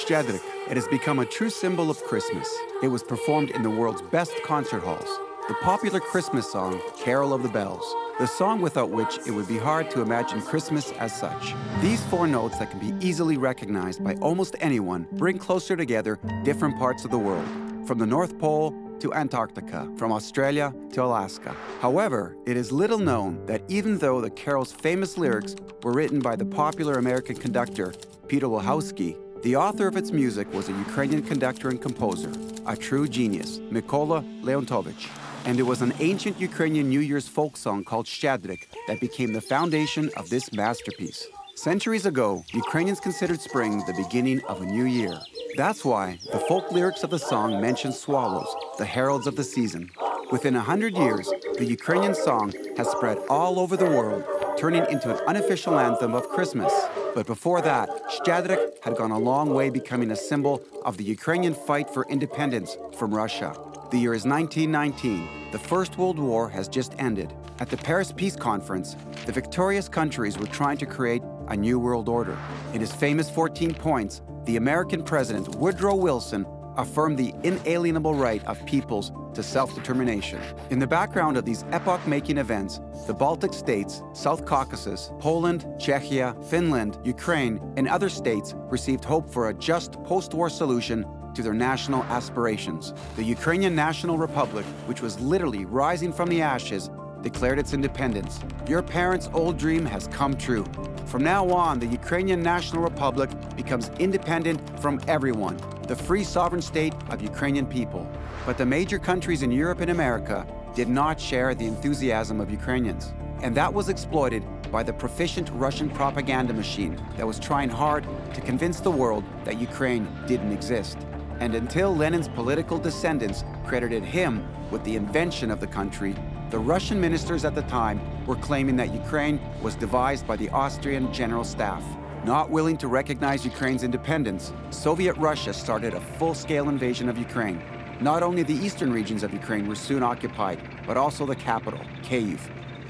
Щедрику. It has become a true symbol of Christmas. It was performed in the world's best concert halls. The popular Christmas song, Carol of the Bells, the song without which it would be hard to imagine Christmas as such. These four notes that can be easily recognized by almost anyone bring closer together different parts of the world, from the North Pole to Antarctica, from Australia to Alaska. However, it is little known that even though the carol's famous lyrics were written by the popular American conductor Peter Wilhousky, the author of its music was a Ukrainian conductor and composer, a true genius, Mykola Leontovich. And it was an ancient Ukrainian New Year's folk song called Щедрику that became the foundation of this masterpiece. Centuries ago, Ukrainians considered spring the beginning of a new year. That's why the folk lyrics of the song mention swallows, the heralds of the season. Within 100 years, the Ukrainian song has spread all over the world, turning into an unofficial anthem of Christmas. But before that, Щедрику had gone a long way, becoming a symbol of the Ukrainian fight for independence from Russia. The year is 1919. The First World War has just ended. At the Paris Peace Conference, the victorious countries were trying to create a new world order. In his famous 14 points, the American president, Woodrow Wilson, affirmed the inalienable right of peoples to self-determination. In the background of these epoch-making events, the Baltic states, South Caucasus, Poland, Czechia, Finland, Ukraine, and other states received hope for a just post-war solution to their national aspirations. The Ukrainian National Republic, which was literally rising from the ashes, declared its independence. Your parents' old dream has come true. From now on, the Ukrainian National Republic becomes independent from everyone, the free sovereign state of Ukrainian people. But the major countries in Europe and America did not share the enthusiasm of Ukrainians. And that was exploited by the proficient Russian propaganda machine that was trying hard to convince the world that Ukraine didn't exist. And until Lenin's political descendants credited him with the invention of the country, the Russian ministers at the time were claiming that Ukraine was devised by the Austrian General Staff. Not willing to recognize Ukraine's independence, Soviet Russia started a full-scale invasion of Ukraine. Not only the eastern regions of Ukraine were soon occupied, but also the capital, Kyiv.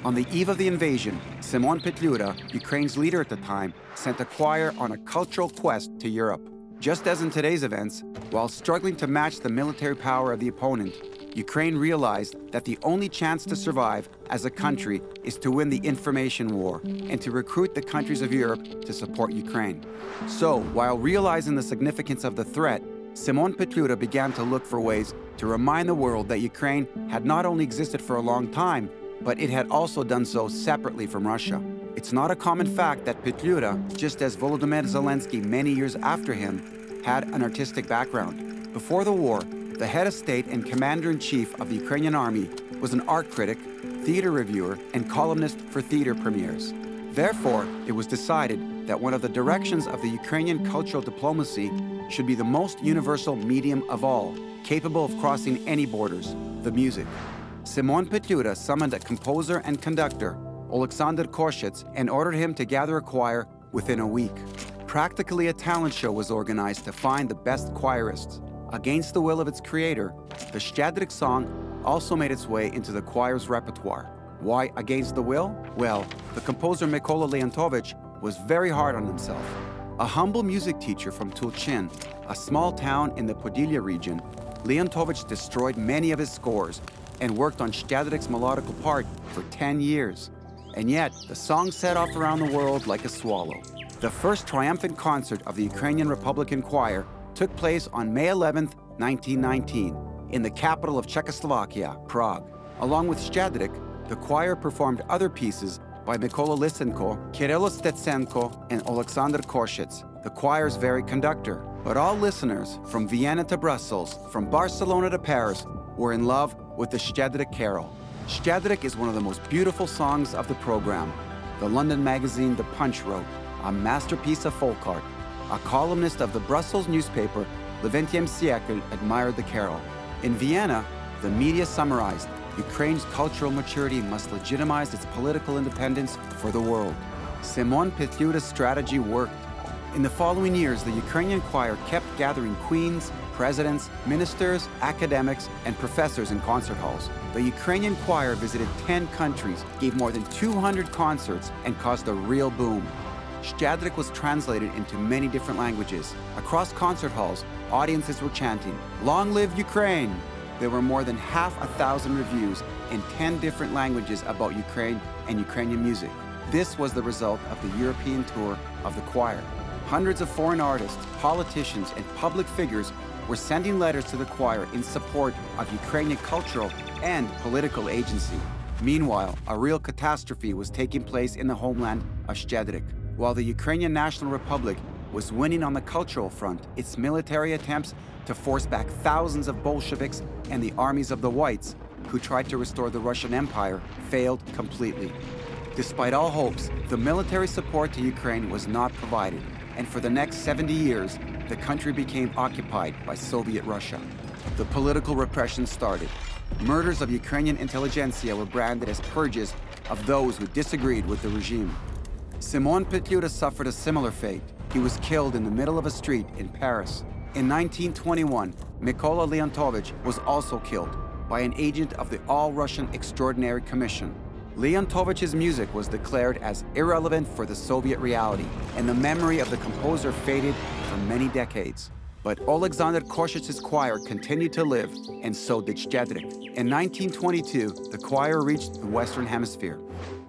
On the eve of the invasion, Symon Petliura, Ukraine's leader at the time, sent a choir on a cultural quest to Europe. Just as in today's events, while struggling to match the military power of the opponent, Ukraine realized that the only chance to survive as a country is to win the information war and to recruit the countries of Europe to support Ukraine. So, while realizing the significance of the threat, Symon Petliura began to look for ways to remind the world that Ukraine had not only existed for a long time, but it had also done so separately from Russia. It's not a common fact that Petliura, just as Volodymyr Zelensky many years after him, had an artistic background. Before the war, the head of state and commander-in-chief of the Ukrainian army was an art critic, theater reviewer, and columnist for theater premieres. Therefore, it was decided that one of the directions of the Ukrainian cultural diplomacy should be the most universal medium of all, capable of crossing any borders, the music. Symon Petliura summoned a composer and conductor, Alexander Koshets, and ordered him to gather a choir within a week. Practically a talent show was organized to find the best choirists. Against the will of its creator, the Щедрику song also made its way into the choir's repertoire. Why against the will? Well, the composer Mykola Leontovich was very hard on himself. A humble music teacher from Tulchin, a small town in the Podillia region, Leontovich destroyed many of his scores and worked on Щедрик's melodical part for 10 years. And yet, the song set off around the world like a swallow. The first triumphant concert of the Ukrainian Republican Choir took place on May 11, 1919, in the capital of Czechoslovakia, Prague. Along with Щедрику, the choir performed other pieces by Mykola Lysenko, Kyrylo Stetsenko, and Alexander Koshets, the choir's very conductor. But all listeners, from Vienna to Brussels, from Barcelona to Paris, were in love with the Щедрику carol. Щедрику is one of the most beautiful songs of the program. The London magazine The Punch wrote, a masterpiece of folk art. A columnist of the Brussels newspaper, Le 20e siècle, admired the carol. In Vienna, the media summarized, Ukraine's cultural maturity must legitimize its political independence for the world. Symon Petliura's strategy worked. In the following years, the Ukrainian choir kept gathering queens, presidents, ministers, academics, and professors in concert halls. The Ukrainian choir visited 10 countries, gave more than 200 concerts, and caused a real boom. Щедрику was translated into many different languages. Across concert halls, audiences were chanting, "Long live Ukraine!" There were more than 500,000 reviews in 10 different languages about Ukraine and Ukrainian music. This was the result of the European tour of the choir. Hundreds of foreign artists, politicians, and public figures were sending letters to the choir in support of Ukrainian cultural and political agency. Meanwhile, a real catastrophe was taking place in the homeland of Щедрик. While the Ukrainian National Republic was winning on the cultural front, its military attempts to force back thousands of Bolsheviks and the armies of the Whites, who tried to restore the Russian Empire, failed completely. Despite all hopes, the military support to Ukraine was not provided, and for the next 70 years, the country became occupied by Soviet Russia. The political repression started. Murders of Ukrainian intelligentsia were branded as purges of those who disagreed with the regime. Simon Petliura suffered a similar fate. He was killed in the middle of a street in Paris. In 1921, Mykola Leontovich was also killed by an agent of the All-Russian Extraordinary Commission. Leontovich's music was declared as irrelevant for the Soviet reality, and the memory of the composer faded for many decades. But Alexander Koshich's choir continued to live, and so did Щедrik. In 1922, the choir reached the Western Hemisphere.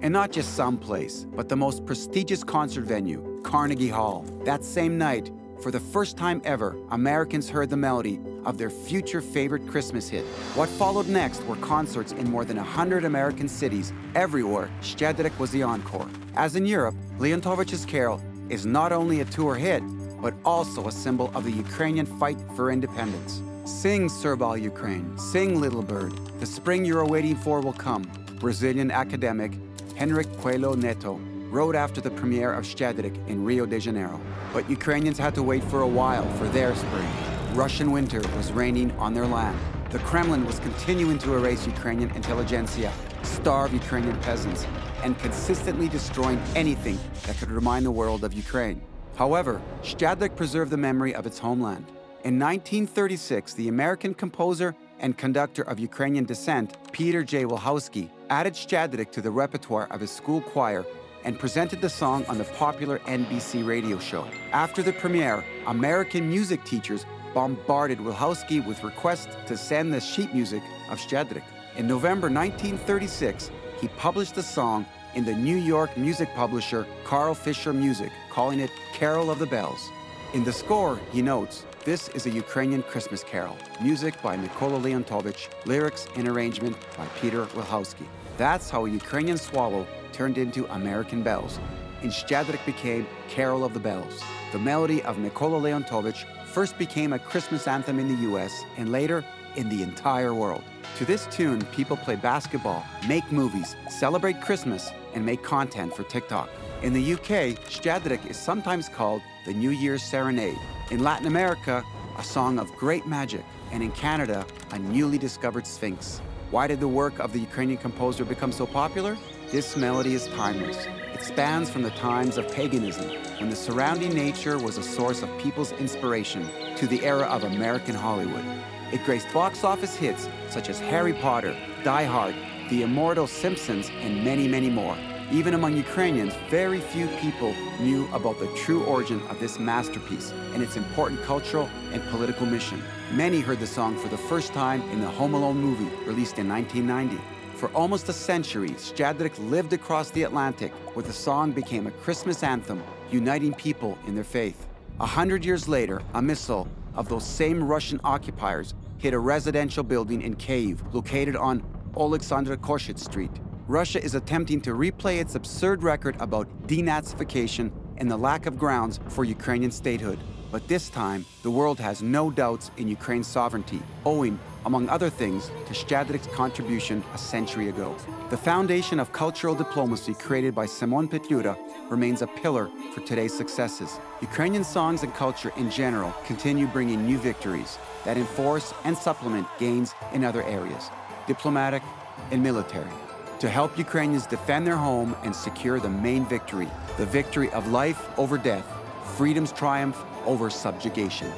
And not just some place, but the most prestigious concert venue, Carnegie Hall. That same night, for the first time ever, Americans heard the melody of their future favorite Christmas hit. What followed next were concerts in more than 100 American cities. Everywhere, Щедrik was the encore. As in Europe, Leontovich's carol is not only a tour hit, but also a symbol of the Ukrainian fight for independence. Sing, Servile Ukraine, sing, little bird. The spring you're waiting for will come. Brazilian academic Henrique Coelho Neto wrote after the premiere of Щедrik in Rio de Janeiro. But Ukrainians had to wait for a while for their spring. Russian winter was reigning on their land. The Kremlin was continuing to erase Ukrainian intelligentsia, starve Ukrainian peasants, and consistently destroying anything that could remind the world of Ukraine. However, Щедrik preserved the memory of its homeland. In 1936, the American composer and conductor of Ukrainian descent, Peter J. Wilhowsky, added Щедrik to the repertoire of his school choir and presented the song on the popular NBC radio show. After the premiere, American music teachers bombarded Wilhowsky with requests to send the sheet music of Щедrik. In November 1936, he published the song in the New York music publisher Carl Fisher Music, calling it Carol of the Bells. In the score, he notes, "This is a Ukrainian Christmas carol, music by Mykola Leontovich, lyrics and arrangement by Peter Wilhowsky." That's how a Ukrainian swallow turned into American bells, and Щедrik became Carol of the Bells. The melody of Mykola Leontovich first became a Christmas anthem in the US and later in the entire world. To this tune, people play basketball, make movies, celebrate Christmas, and make content for TikTok. In the UK, Щедrik is sometimes called the New Year's Serenade. In Latin America, a song of great magic, and in Canada, a newly discovered sphinx. Why did the work of the Ukrainian composer become so popular? This melody is timeless. It spans from the times of paganism, when the surrounding nature was a source of people's inspiration, to the era of American Hollywood. It graced box office hits such as Harry Potter, Die Hard, The Immortal Simpsons, and many, many more. Even among Ukrainians, very few people knew about the true origin of this masterpiece and its important cultural and political mission. Many heard the song for the first time in the Home Alone movie, released in 1990. For almost a century, Щедrik lived across the Atlantic, where the song became a Christmas anthem, uniting people in their faith. 100 years later, a missile of those same Russian occupiers hit a residential building in Kyiv, located on Alexander Koshit Street. Russia is attempting to replay its absurd record about denazification and the lack of grounds for Ukrainian statehood. But this time, the world has no doubts in Ukraine's sovereignty, owing, among other things, to Щедрik's contribution a century ago. The foundation of cultural diplomacy created by Simon Petliura remains a pillar for today's successes. Ukrainian songs and culture in general continue bringing new victories that enforce and supplement gains in other areas, diplomatic and military, to help Ukrainians defend their home and secure the main victory, the victory of life over death, freedom's triumph over subjugation.